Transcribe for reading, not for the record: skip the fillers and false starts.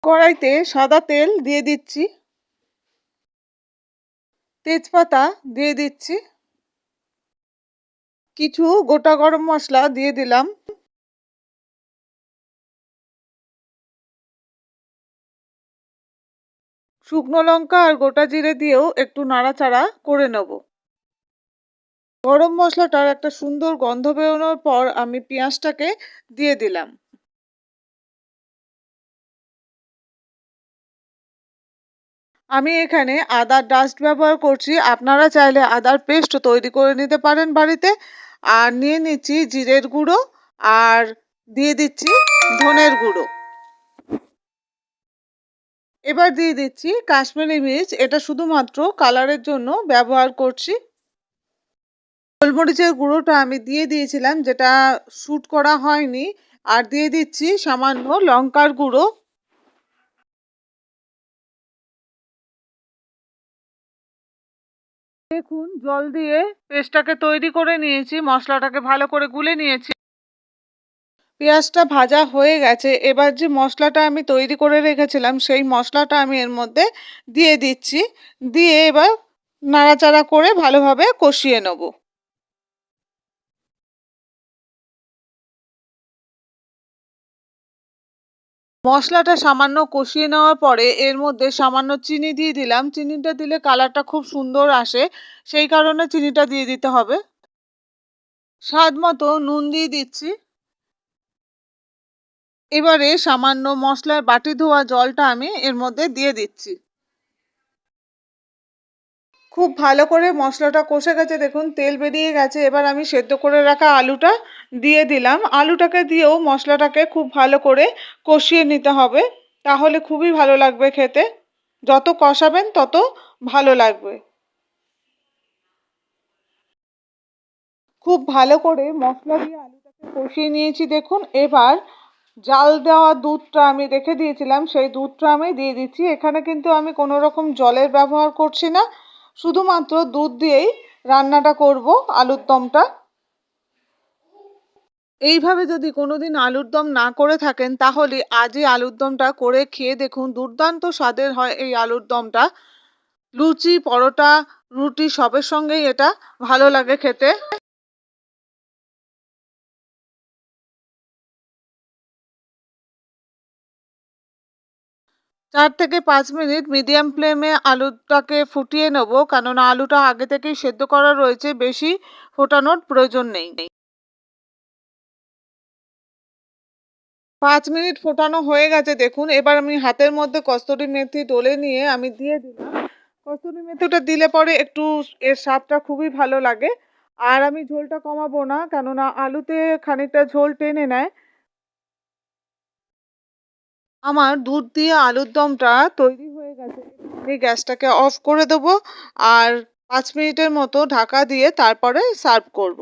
কড়াইতে সাদা তেল দিয়ে দিচ্ছি, তেজপাতা দিয়ে দিচ্ছি, কিছু গোটা গরম মশলা দিয়ে দিলাম, শুকনো লঙ্কা আর গোটা জিরে দিয়েও একটু নাড়াচাড়া করে নেব। গরম মশলাটার একটা সুন্দর গন্ধ বেরোনোর পর আমি পেঁয়াজটাকে দিয়ে দিলাম। আমি এখানে আদার ডাস্ট ব্যবহার করছি, আপনারা চাইলে আদার পেস্ট তৈরি করে নিতে পারেন বাড়িতে। আর নিয়ে নিচ্ছি জিরের গুঁড়ো আর দিয়ে দিচ্ছি ধনের গুঁড়ো। এবার দিয়ে দিচ্ছি কাশ্মীরি মির্চ, এটা শুধুমাত্র কালারের জন্য ব্যবহার করছি। গোলমরিচের গুঁড়োটা আমি দিয়ে দিয়েছিলাম, যেটা শুট করা হয়নি। আর দিয়ে দিচ্ছি সামান্য লঙ্কার গুঁড়ো। দেখুন জল দিয়ে পেস্টটাকে তৈরি করে নিয়েছি, মশলাটাকে ভালো করে গুলে নিয়েছি। পেঁয়াজটা ভাজা হয়ে গেছে, এবার যে মশলাটা আমি তৈরি করে রেখেছিলাম সেই মশলাটা আমি এর মধ্যে দিয়ে দিচ্ছি, দিয়ে এবার নাড়াচাড়া করে ভালোভাবে কষিয়ে নেব। মশলাটা সামান্য কষিয়ে নেওয়ার পরে এর মধ্যে সামান্য চিনি দিয়ে দিলাম, চিনিটা দিলে কালারটা খুব সুন্দর আসে, সেই কারণে চিনিটা দিয়ে দিতে হবে। স্বাদ মতো নুন দিয়ে দিচ্ছি। এবারে সামান্য মশলার বাটি ধোয়া জলটা আমি এর মধ্যে দিয়ে দিচ্ছি। খুব ভালো করে মশলাটা কষে গেছে, দেখুন তেল বেরিয়ে গেছে। এবার আমি সেদ্ধ করে রাখা আলুটা দিয়ে দিলাম, আলুটাকে দিয়েও মশলাটাকে খুব ভালো করে কষিয়ে নিতে হবে, তাহলে খুবই ভালো লাগবে খেতে। যত কষাবেন তত ভালো লাগবে। খুব ভালো করে মশলা দিয়ে আলুটাকে কষিয়ে নিয়েছি দেখুন। এবার জাল দেওয়া দুধটা আমি রেখে দিয়েছিলাম, সেই দুধটা আমি দিয়ে দিচ্ছি। এখানে কিন্তু আমি কোনো রকম জলের ব্যবহার করছি না, শুধুমাত্র দুধ দিয়েই রান্নাটা করব আলুর দমটা। এইভাবে যদি কোনোদিন আলুর দম না করে থাকেন তাহলে আজই আলুর দমটা করে খেয়ে দেখুন, দুর্দান্ত স্বাদের হয় এই আলুর দমটা। লুচি, পরোটা, রুটি সবের সঙ্গেই এটা ভালো লাগে খেতে। ৪ থেকে ৫ মিনিট মিডিয়াম ফ্লেমে আলুটাকে ফুটিয়ে নেব, কেননা আলুটা আগে থেকেই সেদ্ধ করা রয়েছে, বেশি ফোটানোর প্রয়োজন নেই। ৫ মিনিট ফোটানো হয়ে গেছে দেখুন। এবার আমি হাতের মধ্যে কস্তুরি মেথি ডলে নিয়ে আমি দিয়ে দিলাম। কস্তুরি মেথিটা দিলে পরে একটু এর স্বাদটা খুবই ভালো লাগে। আর আমি ঝোলটা কমাবো না, কেননা আলুতে খানিকটা ঝোল টেনে নেয়। আমার দুধ দিয়ে আলুর দমটা তৈরি হয়ে গেছে, আমি গ্যাসটাকে অফ করে দেবো আর ৫ মিনিটের মতো ঢাকা দিয়ে তারপরে সার্ভ করব।